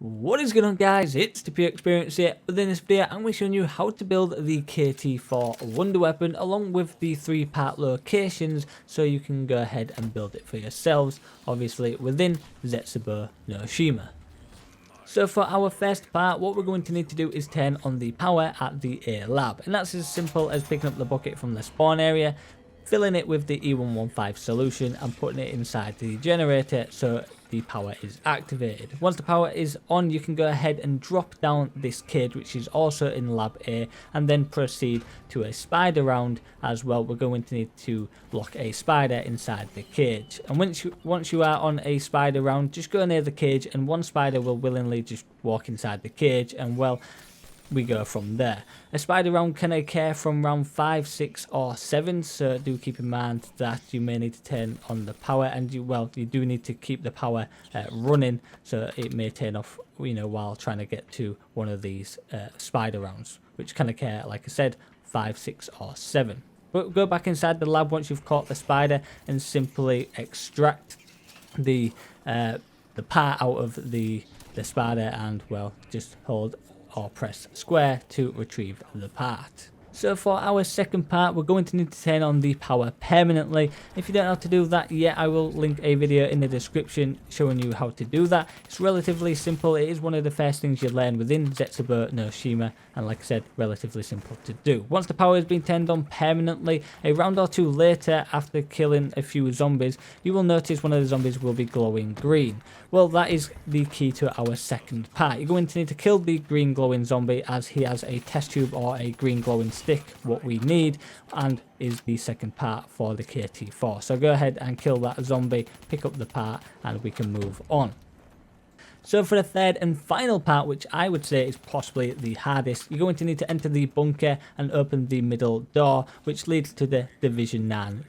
What is going on, guys? It's the Pure Experience here. Within this video, I'm going to be showing you how to build the KT4 Wonder Weapon along with the 3-part locations, so you can go ahead and build it for yourselves, obviously within Zetsubou no Shima. So for our first part, what we're going to need to do is turn on the power at the A lab, and that's as simple as picking up the bucket from the spawn area, filling it with the E115 solution and putting it inside the generator so the power is activated. Once the power is on, you can go ahead and drop down this cage, which is also in lab A, and then proceed to a spider round as well. We're going to need to lock a spider inside the cage, and once you are on a spider round, just go near the cage and one spider will willingly just walk inside the cage, and well, we go from there. A spider round can occur from round 5, 6 or 7, so do keep in mind that you may need to turn on the power, and you do need to keep the power running, so it may turn off while trying to get to one of these spider rounds, which can occur, like I said, 5, 6 or 7. But go back inside the lab once you've caught the spider and simply extract the part out of the spider, and well, just hold or press square to retrieve the part. So for our second part, we're going to need to turn on the power permanently. If you don't know how to do that yet, I will link a video in the description showing you how to do that. It's relatively simple. It is one of the first things you learn within Zetsubou no Shima, and like I said, relatively simple to do. Once the power has been turned on permanently, a round or two later, after killing a few zombies, you will notice one of the zombies will be glowing green. Well, that is the key to our second part. You're going to need to kill the green glowing zombie, as he has a test tube or a green glowing stick, what we need, and is the second part for the KT4. So go ahead and kill that zombie, pick up the part, and we can move on. So for the third and final part, which I would say is possibly the hardest, you're going to need to enter the bunker and open the middle door, which leads to the Division 9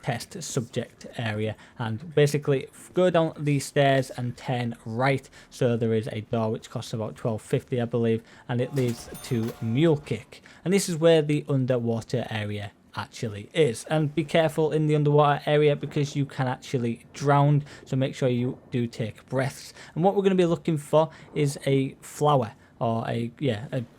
test subject area, and basically go down the stairs and turn right, so there is a door which costs about $12.50 I believe, and it leads to Mule Kick, and this is where the underwater area actually is. And be careful in the underwater area because you can actually drown, so make sure you do take breaths. And what we're going to be looking for is a flower, or a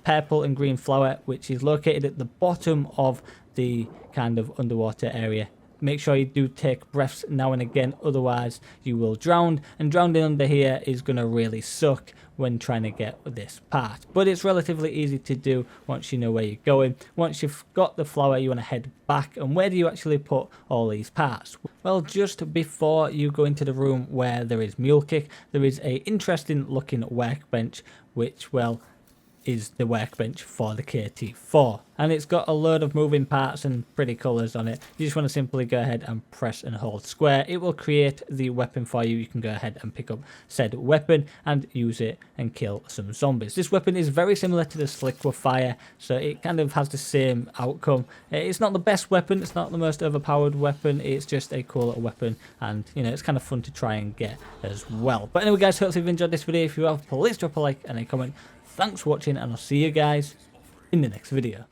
purple and green flower, which is located at the bottom of the kind of underwater area. Make sure you do take breaths now and again, otherwise you will drown, and drowning under here is going to really suck when trying to get this part. But it's relatively easy to do once you know where you're going. Once you've got the flower, you want to head back, and where do you actually put all these parts? Well, just before you go into the room where there is Mule Kick, there is a interesting looking workbench, which, well, is the workbench for the KT4, and it's got a load of moving parts and pretty colours on it. You just want to simply go ahead and press and hold square. It will create the weapon for you. You can go ahead and pick up said weapon and use it and kill some zombies. This weapon is very similar to the Liquefire, so it kind of has the same outcome. It's not the best weapon, it's not the most overpowered weapon, it's just a cool little weapon, and it's kind of fun to try and get as well. But anyway, guys, hopefully you've enjoyed this video. If you have, please drop a like and a comment. Thanks for watching, and I'll see you guys in the next video.